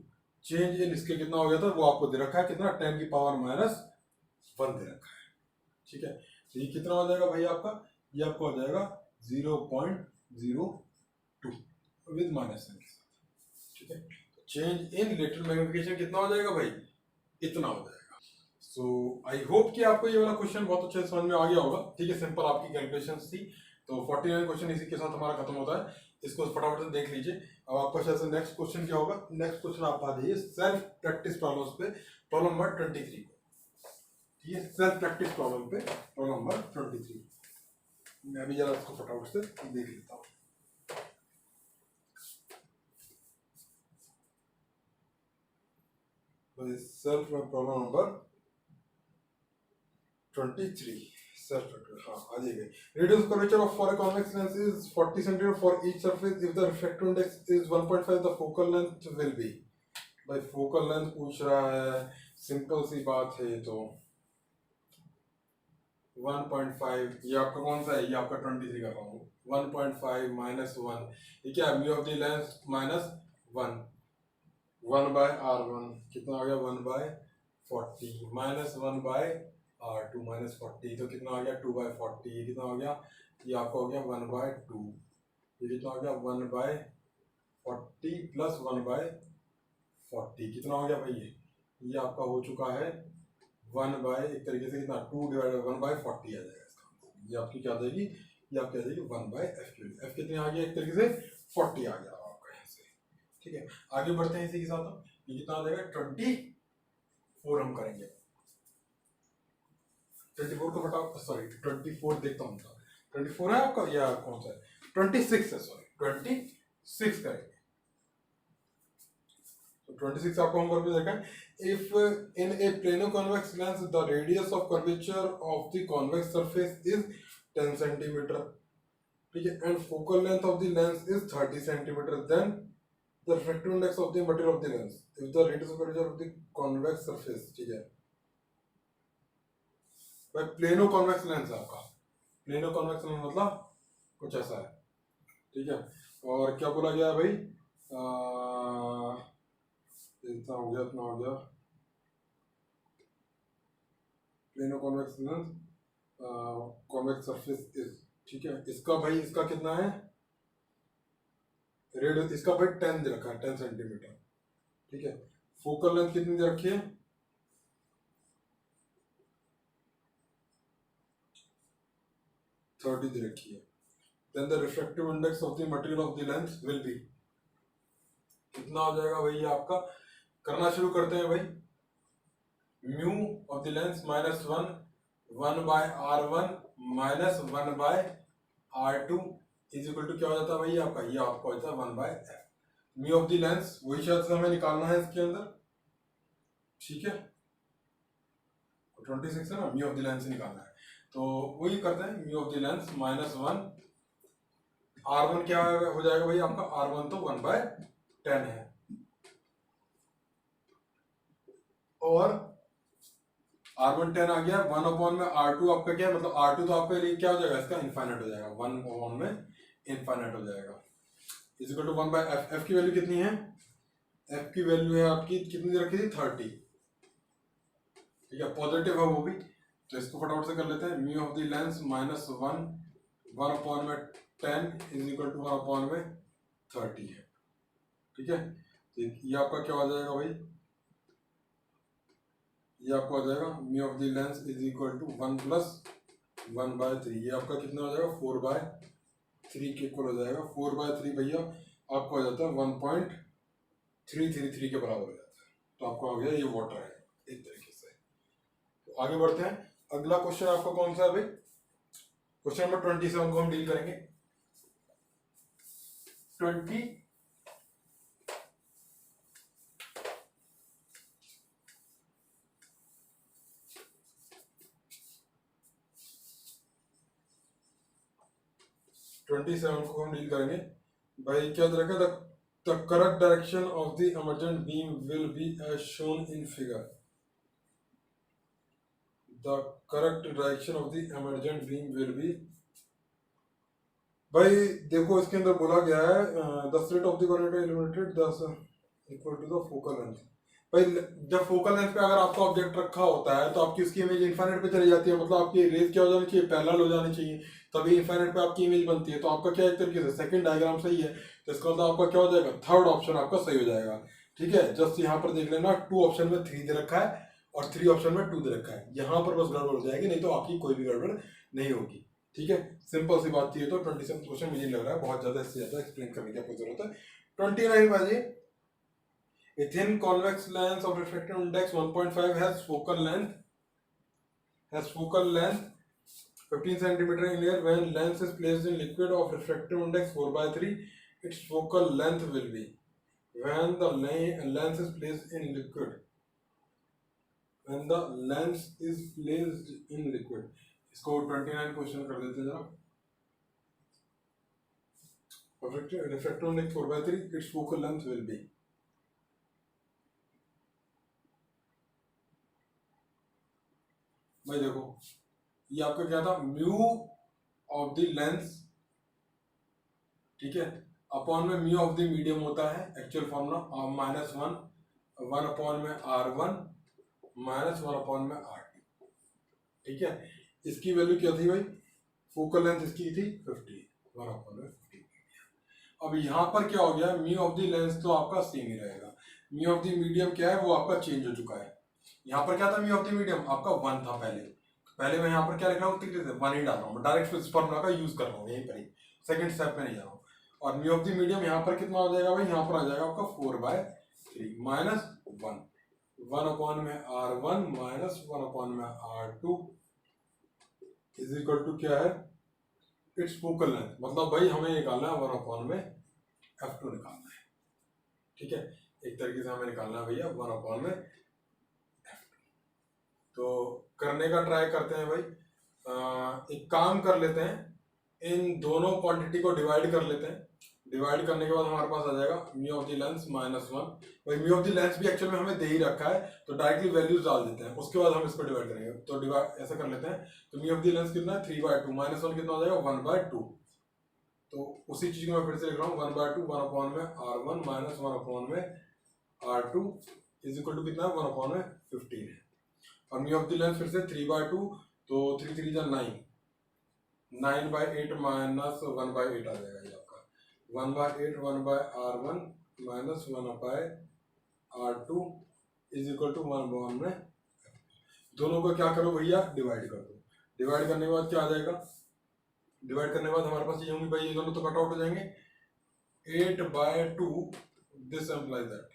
[SPEAKER 1] चेंज इन इसके कितना हो गया था वो आपको दे रखा है, कितना 10⁻⁻1 दे रखा है, ठीक है। तो ये कितना हो जाएगा भाई आपका, ये आपका हो जाएगा 0.02 विद माइनस साइन के साथ, ठीक है। तो चेंज इन लेटरल मैग्निफिकेशन कितना हो जाएगा भाई, इतना हो जाएगा। सो आई होप कि आपको ये वाला क्वेश्चन बहुत अच्छे से समझ में आ गया होगा, ठीक है। सिंपल आपकी कैलकुलेशंस थी। तो 49 क्वेश्चन इसी के साथ हमारा खत्म होता है। इसको फटाफट से देख लीजिए। अब आपका शायद से नेक्स्ट क्वेश्चन क्या होगा, नेक्स्ट क्वेश्चन आप आ जाइए सेल्फ प्रैक्टिस प्रॉब्लम्स पे, प्रॉब्लम नंबर 23 को। ठीक है, सेल्फ प्रैक्टिस प्रॉब्लम पे प्रॉब्लम नंबर 23। मैं भी जरा इसको फटाफट से देख लेता हूँ। सेल्फ प्रॉब्लम नंबर 23 सेल्फ, हाँ आ जाएगा। Radius curvature of for a convex lens is 40 centimetre for each surface if the refractive index is 1.5 the focal length will be. भाई फोकल लेंथ पूछ रहा है, सिंपल सी बात है ये तो। 1.5 ये आपका कौन सा है, ये आपका 23 कर रहा हूँ। 1.5 माइनस 1 ये क्या है, mu of the lens minus 1, 1/r1 कितना आ गया 1/40 माइनस 1/r2 माइनस 40 तो कितना आ गया 2/40। ये कितना हो गया, ये आपका हो गया 1/2। ये कितना हो गया 1/40 प्लस 1/40 कितना हो गया भाई, ये आपका हो चुका है 1 एक तरीके से कितना 2 डिवाइडेड 1/40 आ जाएगा इसका। ये आपकी क्या आ जाएगी, ये आपकी आ जाएगी 1/f की। एफ कितने आ गया, एक तरीके से 40 आ गया आपका यहाँ से। ठीक है, आगे बढ़ते हैं इसी के साथ। ये कितना आ जाएगा 24 हम करेंगे। 24 को फटाफट, सॉरी 24 देखता हूँ, 24 है आपका या कौन सा है, 26 है, सॉरी 26 करेंगे। तो 26 आपको होमवर्क में देखा है। If in a plano convex lens the radius of curvature of the convex surface is 10 centimetre, ठीक है, and focal length of the lens is 30 centimetre, then the refractive index of the material of the lens if the radius of curvature of the convex surface. ठीक है भाई, plano convex lens है आपका। Plano convex lens मतलब कुछ ऐसा है। ठीक है, और क्या बोला गया भाई, इतना हो गया, इतना हो गया। Plano convex lens convex surface is, ठीक है, इसका भाई इसका कितना है रेडियस, इसका भाई 10 दे रखा है, 10 सेंटीमीटर। ठीक है, फोकल लेंथ कितनी दे रखी है, 30 दे रखी है। Then the refractive index of the material of the lens will be, कितना हो जाएगा भाई ये आपका। करना शुरू करते हैं भाई। Mu of the lens minus 1/r1 minus 1/r2 is equal to क्या हो जाता है भाई आपका, ये आपका हो जाता है 1/f। Mu of the lens वही शायद से हमें निकालना है इसके अंदर। ठीक है, 26 है ना, म्यू ऑफ द लेंस निकालना है, तो वही करते हैं। Mu of the lens minus 1, r1 क्या हो जाएगा भाई आपका, r1 तो 1/10 है, और r1 10 आ गया। 1 में r2 आपका क्या है, मतलब r2 तो आपके लिए क्या हो जाएगा, इसका इनफाइनाइट हो जाएगा, 1 में इनफाइनाइट हो जाएगा। Is equal to 1/f। f की वैल्यू कितनी है, f की वैल्यू है आपकी कितनी रखी थी 30। ठीक है, पॉजिटिव है वो भी, तो इसको फटाफट से कर लेते हैं। Mu of the lens minus 1 में 10 इज इक्वल टू 1 में 30 है। ठीक है, तो ये आपका क्या हो जाएगा भाई, ये आपको आ जाएगा mu of the lens is equal to 1 plus 1/3। ये आपका कितना हो जाएगा 4/3 के इक्वल हो जाएगा। 4/3 भैया आपको आ जाता है 1.333 के बराबर हो जाता है। तो आपको आ गया ये वाटर है एक तरीके से। तो आगे बढ़ते हैं। अगला क्वेश्चन आपका कौन सा है भाई, क्वेश्चन नंबर 27 को हम डील करेंगे। 27 को हम डील करेंगे भाई। क्या रखा, the correct direction of the emergent beam will be as shown in figure. The correct direction of the emergent beam will be, भाई देखो इसके अंदर बोला गया है the slit of the corner illuminated the equal to the focal length. भाई जब focal length पे अगर आपका ऑब्जेक्ट रखा होता है तो आपकी उसकी इमेज इनफाइनाइट पे चली जाती है, मतलब आपकी रेज क्या हो जानी चाहिए, पैरेलल हो जानी चाहिए, तभी इनफाइनाइट पे आपकी इमेज बनती है। तो आपका क्या एक तरीके से सेकंड डायग्राम सही है, तो इसका मतलब आपका क्या हो जाएगा, थर्ड ऑप्शन आपका सही हो जाएगा। ठीक है, जस्ट यहाँ पर देख लेना 2 ऑप्शन में 3 दे रखा है और 3 ऑप्शन में 2 दे रखा है, यहाँ पर बस गड़बड़ हो जाएगी, नहीं तो आपकी कोई भी गड़बड़ नहीं होगी। ठीक है, सिंपल सी बात थी। तो 27 क्वेश्चन मुझे नहीं लग रहा है बहुत ज्यादा, इससे ज्यादा एक्सप्लेन करने की आपको जरूरत है। 29 बाजी, a thin convex lens of refractive index 1.5 has focal length 15 centimeter in air. When lens is placed in liquid of refractive index 4/3, its focal length will be. When the lens is placed in liquid, when the lens is placed in liquid, इसको 29 question कर देते हैं जरा। refractive index 4/3, its focal length will be. भाई देखो, ये आपका क्या था, म्यू ऑफ द लेंस, ठीक है, अपॉन में म्यू ऑफ द मीडियम होता है एक्चुअल फॉर्मूला, -1 अपॉन में R1 -1 अपॉन में R2, ठीक है। इसकी वैल्यू क्या थी भाई, फोकल लेंथ इसकी थी 50, 1/50। अब यहाँ पर क्या हो गया, म्यू ऑफ द लेंस तो आपका सेम ही रहेगा, म्यू ऑफ द मीडियम क्या है वो आपका चेंज हो चुका है। यहाँ पर क्या था, म्यू ऑफ द मीडियम आपका 1 था पहले मैं यहाँ पर क्या लिख रहा हूँ, 1 ही डाल रहा हूँ, डायरेक्ट इस फॉर्मूला का यूज कर रहा हूँ यहीं पर ही, सेकंड स्टेप में नहीं जा रहा हूँ। और म्यू ऑफ द मीडियम यहाँ पर कितना हो जाएगा भाई, यहाँ पर आ जाएगा आपका 4/3 -1, 1 अपॉन में R1 -1 अपॉन में R2 इज इक्वल टू क्या है, इट्स फोकल लेंथ। मतलब भाई हमें निकालना है 1 अपॉन में F2 निकालना है, ठीक है, एक तरीके से हमें निकालना है भैया 1 अपॉन में F2। तो करने का ट्राई करते हैं भाई, एक काम कर लेते हैं, इन दोनों क्वांटिटी को डिवाइड कर लेते हैं। डिवाइड करने के बाद हमारे पास आ जाएगा म्यू ऑफ द लेंस -1। भाई म्यू ऑफ द लेंस भी एक्चुअल में हमें दे ही रखा है, तो डायरेक्टली वैल्यूज डाल देते हैं, उसके बाद हम इसको डिवाइड करेंगे। तो डिवाइड ऐसा कर लेते हैं, तो म्यू ऑफ द लेंस कितना है 3/2, -1 कितना हो जाएगा 1/2। तो उसी चीज को मैं फिर से लिख रहा हूँ 1/2, 1 अपॉन में R1 -1 अपॉन में R2 इज इक्वल टू कितना है 1 अपॉन में 15 है। और म्यू ऑफ द लेंस फिर से 3/2, तो 3 3 जा 9, 9/8 -1/8 आ जाएगा ये आपका 1/8, 1/R1 -1/R2 is equal to 1 upon में। दोनों को क्या करो भैया, डिवाइड कर दो। डिवाइड करने के बाद क्या आ जाएगा, डिवाइड करने के बाद हमारे पास ये होंगी भाई, ये दोनों तो कट आउट हो जाएंगे, 8/2, this implies that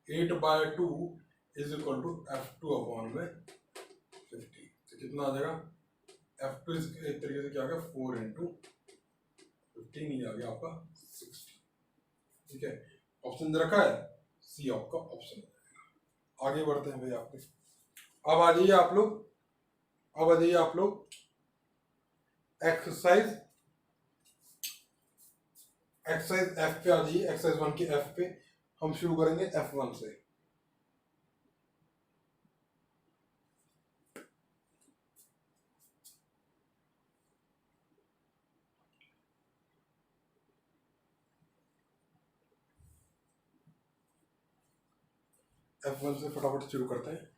[SPEAKER 1] 8/2 is equal to F2 upon में 50। तो कितना आ जाएगा, F2 एक तरीके से क्या आ गया 4 × 15, ये आ गया आपका 60, ठीक है। ऑप्शन रखा है सी आपका ऑप्शन। आगे बढ़ते हैं भाई आपके, अब आ जाइए आप लोग, एक्सरसाइज F पे आ जाइए, एक्सरसाइज 1 के F पे। हम शुरू करेंगे F1 से। F1 से फटाफट शुरू करते हैं।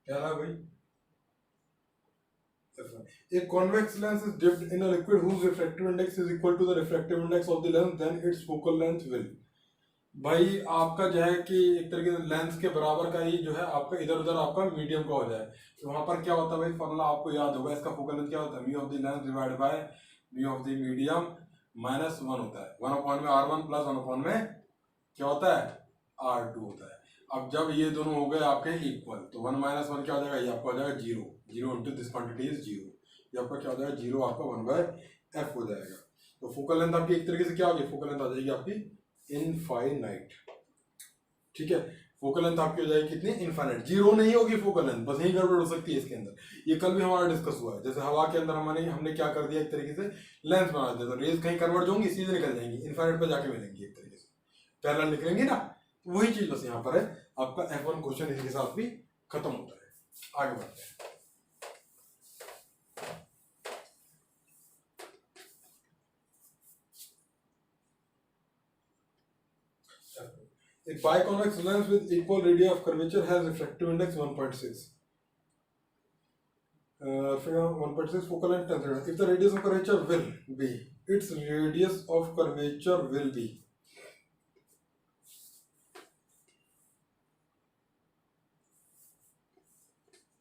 [SPEAKER 1] क्या रहा भाई, a convex lens is dipped in a liquid whose refractive index is equal to the refractive index of the lens, then its focal length will। भाई आपका जो है कि एक तरीके से लेंस के बराबर का ही जो है आपका इधर उधर आपका मीडियम का हो जाए, तो वहां पर क्या होता है भाई, फॉर्मूला आपको याद होगा, इसका फोकल लेंथ क्या होता है, mu of the lens divide by mu of the medium -1 होता है, 1 अपॉन में R1 प्लस 1 अपॉन में क्या होता है R2 होता है। अब जब ये दोनों हो गए आपके इक्वल, तो 1 -1 क्या हो जाएगा, ये आपका हो जाएगा 0, 0 इंटू दिस क्वांटिटी इज 0, ये आपका क्या हो जाएगा 0, आपका 1/f हो जाएगा। तो फोकल लेंथ आपकी एक तरीके से क्या होगी, फोकल लेंथ आ जाएगी आपकी इनफाइनाइट, ठीक है। फोकल लेंथ आपकी हो जाएगी कितनी, इनफाइनाइट, 0 नहीं होगी फोकल लेंथ, बस यही गड़बड़ हो सकती है इसके अंदर। ये कल भी हमारा डिस्कस हुआ है, जैसे हवा के अंदर हमने क्या कर दिया, एक तरीके से लेंस बना दिया, तो रेज कहीं कन्वर्ट होंगी, सीधे निकल जाएंगी, इनफाइनाइट पे जाके मिलेंगी, एक तरीके से पैरेलल निकलेंगी ना, वही चीज बस यहाँ पर है। आपका F1 क्वेश्चन इसी के साथ भी खत्म होता है। आगे बढ़ते हैं। A biconvex lens with equal radii of curvature has refractive index 1.6. figure 1.6 focal length 10 cm. If the radius of curvature will be, its radius of curvature will be.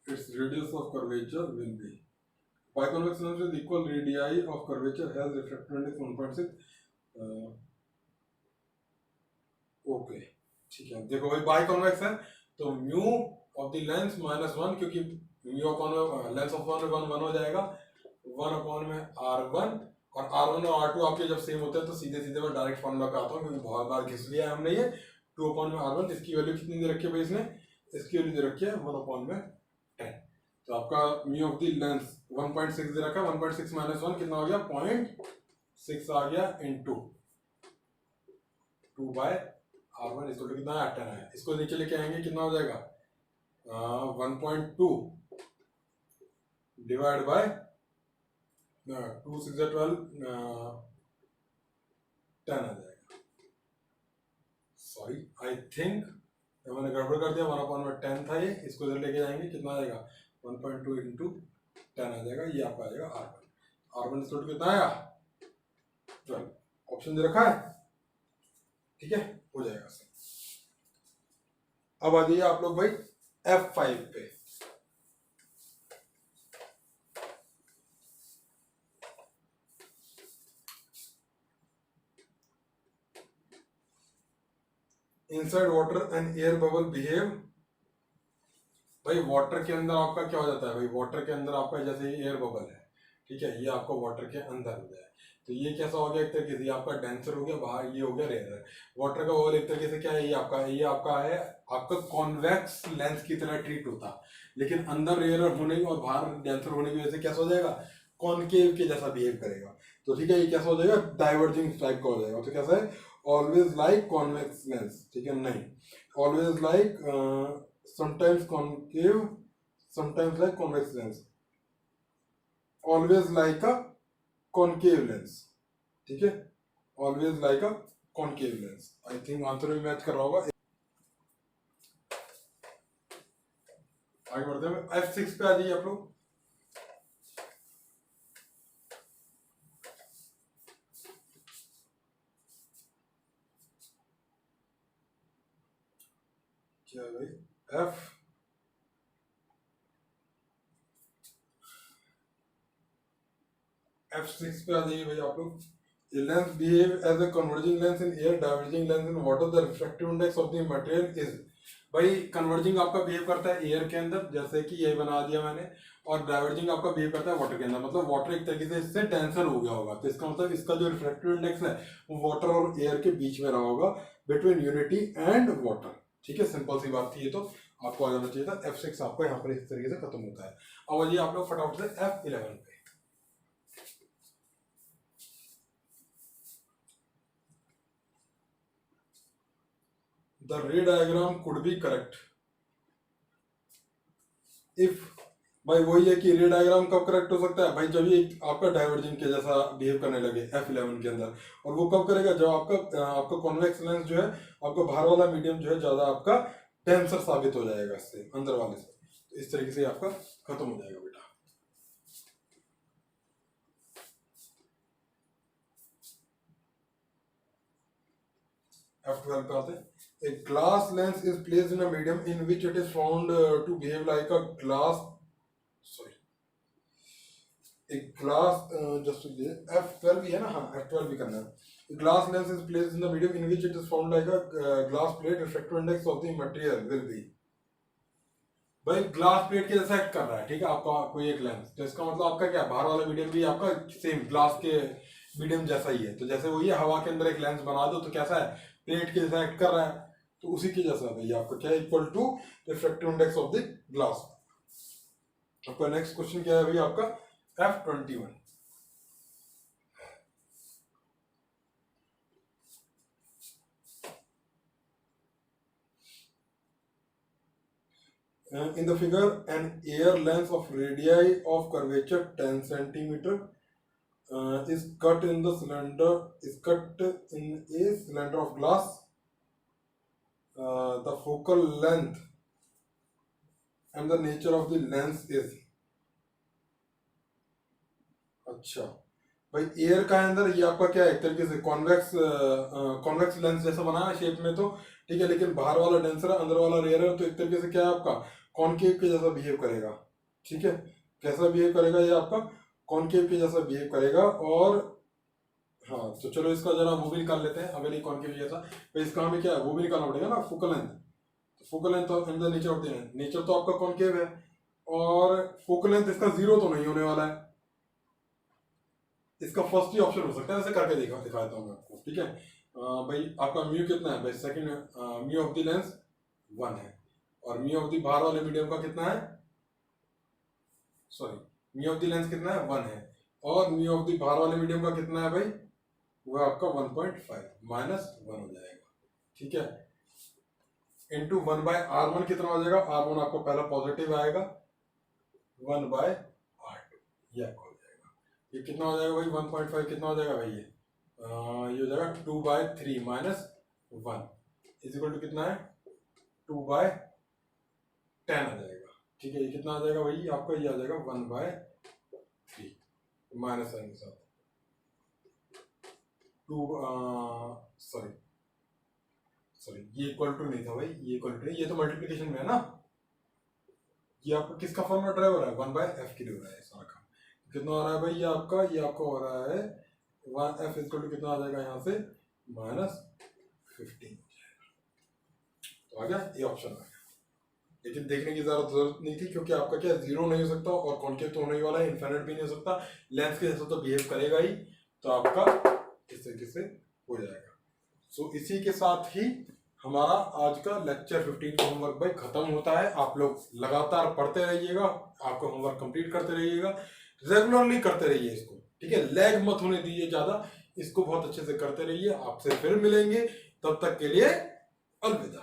[SPEAKER 1] Its radius of curvature will be. Biconvex lens with equal radii of curvature has refractive index 1.6. Okay ठीक है, देखो भाई biconvex है तो mu of the lens -1, क्योंकि mu upon lens of one हो जाएगा 1 upon में R1, और R1 और R2 आपके जब सेम होते हैं तो सीधे सीधे मैं डायरेक्ट फॉर्मूला पे आता हूँ, क्योंकि बहुत बार घिस लिया है हमने ये 2 अपॉन में R1। इसकी वैल्यू कितनी दे रखी है भाई इसने, इसकी वैल्यू दे रखी है 1 अपॉन में 10। तो आपका म्यू ऑफ द लेंस 1.6 दे रखा है, 1.6 -1 कितना हो गया 0.6 आ गया इनटू 2/R1 इसको कितना है 10 है। इसको नीचे लेके आएंगे कितना हो जाएगा 1.2 डिवाइड बाय 2 6 12 10 आ जाएगा। सॉरी आई थिंक मैंने गड़बड़ कर दिया, 1 अपॉन में 10 था ये, इसको इधर लेके जाएंगे कितना आ जाएगा 1.2 इंटू 10 आ जाएगा, ये आपका आ जाएगा R1। R1 स्क्वायर कितना आया 12, ऑप्शन दे रखा है ठीक है, हो जाएगा सर। अब आ जाइए आप लोग भाई F5 पे। Inside water and air bubble behave. भाई वाटर के अंदर आपका क्या हो जाता है भाई, वाटर के अंदर आपका जैसे एयर बबल है ठीक है, ये आपका वाटर के अंदर हो जाए तो ये कैसा हो गया एक तरीके से, ये आपका डेंसर हो गया, बाहर ये हो गया रेयर। वाटर का बबल एक तरीके से क्या है, ये आपका है आपका कॉन्वेक्स लेंस की तरह ट्रीट होता, लेकिन अंदर रेयर होने और बाहर डेंसर होने की वजह से कैसा हो जाएगा कॉनकेव के जैसा बिहेव करेगा। तो ठीक है, ये कैसा हो जाएगा डाइवर्जिंग टाइप का हो जाएगा। तो कैसा है ऑलवेज लाइक कॉन्वेक्स लेंस, ठीक है नहीं, always like sometimes concave sometimes like convex lens, always like a concave lens, ठीक है, always like a concave lens. I think answer भी मैच कर रहा होगा। आगे बढ़ते हैं F6 पे आ जाइए आप लोग। क्या भाई F6 पे आ जाइए भाई आप लोग। A lens behave as a converging lens in air, diverging lens in water. The refractive index of the material is। भाई कन्वर्जिंग आपका बिहेव करता है एयर के अंदर, जैसे कि ये बना दिया मैंने, और डाइवर्जिंग आपका बिहेव करता है वाटर के अंदर, मतलब वाटर एक तरीके से इससे डेंसर हो गया होगा, तो इसका मतलब इसका जो रिफ्रैक्टिव इंडेक्स है वो वाटर और एयर के बीच में रहा होगा, बिटवीन यूनिटी एंड वाटर। ठीक है, सिंपल सी बात थी ये, तो आपको आ जाना चाहिए था। F6 आपका यहाँ पर इस तरीके से खत्म होता है। अब आइए आप लोग फटाफट से F11 पे। The ray diagram could be correct if। भाई वही है कि रे डायग्राम कब करेक्ट हो सकता है भाई, जब ये आपका डाइवर्जिंग के जैसा बिहेव करने लगे F11 के अंदर। और वो कब करेगा, जब आपका कॉन्वेक्स लेंस जो है, आपका बाहर वाला मीडियम जो है ज्यादा आपका डेंसर साबित हो जाएगा इससे अंदर वाले से, तो इस तरीके से आपका खत्म हो जाएगा बेटा। F12 पे आते हैं। A glass lens is placed in a medium in which it is found to behave like a glass। Sorry, a glass just F12 भी है ना, हाँ F12 भी करना है। A glass lens is placed in the medium in which it is found like a glass plate. Refractive index of the material will be। भाई glass plate के जैसा एक्ट कर रहा है, ठीक है, आपका कोई एक लेंस, तो इसका मतलब आपका क्या, बाहर वाला मीडियम भी आपका सेम ग्लास के मीडियम जैसा ही है। तो जैसे वो ये हवा के अंदर एक लेंस बना दो तो कैसा है, प्लेट के जैसा एक्ट कर रहा है, तो उसी के जैसा भैया आपका क्या equal to refractive index of the glass. आपका नेक्स्ट क्वेश्चन क्या है भैया आपका F21। In the figure, an air lens of radii of curvature 10 centimeter is cut in a cylinder of glass. The focal length and the nature of the lens is। अच्छा भाई, air का अंदर ये आपका क्या है, एक तरीके से कॉन्वेक्स लेंस जैसा बना है शेप में तो, ठीक है, लेकिन बाहर वाला डेंसर है, अंदर वाला रेयर है, तो एक तरीके से क्या है आपका कॉनकेव के जैसा बिहेव करेगा। ठीक है, कैसा बिहेव करेगा ये आपका कॉनकेव के जैसा बिहेव करेगा। और हाँ, तो चलो इसका जरा वो भी निकाल लेते हैं, अगर ये कॉनकेव जैसा, तो इसका हमें क्या है वो भी निकालना पड़ेगा ना, focal length. Focal length in the nature of the nature तो आपका कॉनकेव है, और फोकल लेंथ इसका जीरो तो नहीं होने वाला है। इसका फर्स्ट ही ऑप्शन हो सकता है, ऐसे करके दिखा देता हूँ मैं आपको। ठीक है भाई, आपका म्यू कितना है भाई, second mu of the lens 1 है, और म्यू ऑफ द बाहर वाले मीडियम का कितना है, sorry, mu of the lens कितना है 1 है, और म्यू ऑफ द बाहर वाले मीडियम का कितना है भाई, वो आपका 1.5 -1 हो जाएगा। ठीक है, इंटू 1/R1 कितना हो जाएगा, R1 आपको पहला पॉजिटिव आएगा, 1/R2 ये आपको हो जाएगा। ये कितना हो जाएगा भाई, 1.5 कितना हो जाएगा भाई, ये हो जाएगा 2/3 -1 इज इक्वल टू कितना है, 2/10 आ जाएगा। ठीक है, ये कितना आ जाएगा भाई आपका, ये आ जाएगा 1/3 माइनस साइन के साथ, सॉरी ये इक्वल टू नहीं था भाई, ये इक्वल टू नहीं, ये तो मल्टीप्लिकेशन में है ना। ये आपका किसका फॉर्मूला ड्राइवर है, 1/f के लिए हो रहा है सारा काम। कितना हो रहा है भाई, ये आपका हो रहा है 1f इक्वल टू कितना आ जाएगा यहाँ से -15 तो आ गया, ये ऑप्शन आ गया। लेकिन देखने की जरूरत नहीं थी, क्योंकि आपका क्या जीरो नहीं हो सकता, और कॉन्केव तो होने ही वाला है, इन्फिनिट भी नहीं हो सकता, लेंस के जैसा तो बिहेव करेगा ही, तो आपका इस तरीके से हो जाएगा। सो इसी के साथ ही हमारा आज का लेक्चर 15 का होमवर्क भाई खत्म होता है। आप लोग लगातार पढ़ते रहिएगा, आपका होमवर्क कंप्लीट करते रहिएगा, रेगुलरली करते रहिए इसको। ठीक है, लैग मत होने दीजिए ज्यादा, इसको बहुत अच्छे से करते रहिए। आपसे फिर मिलेंगे, तब तक के लिए अलविदा।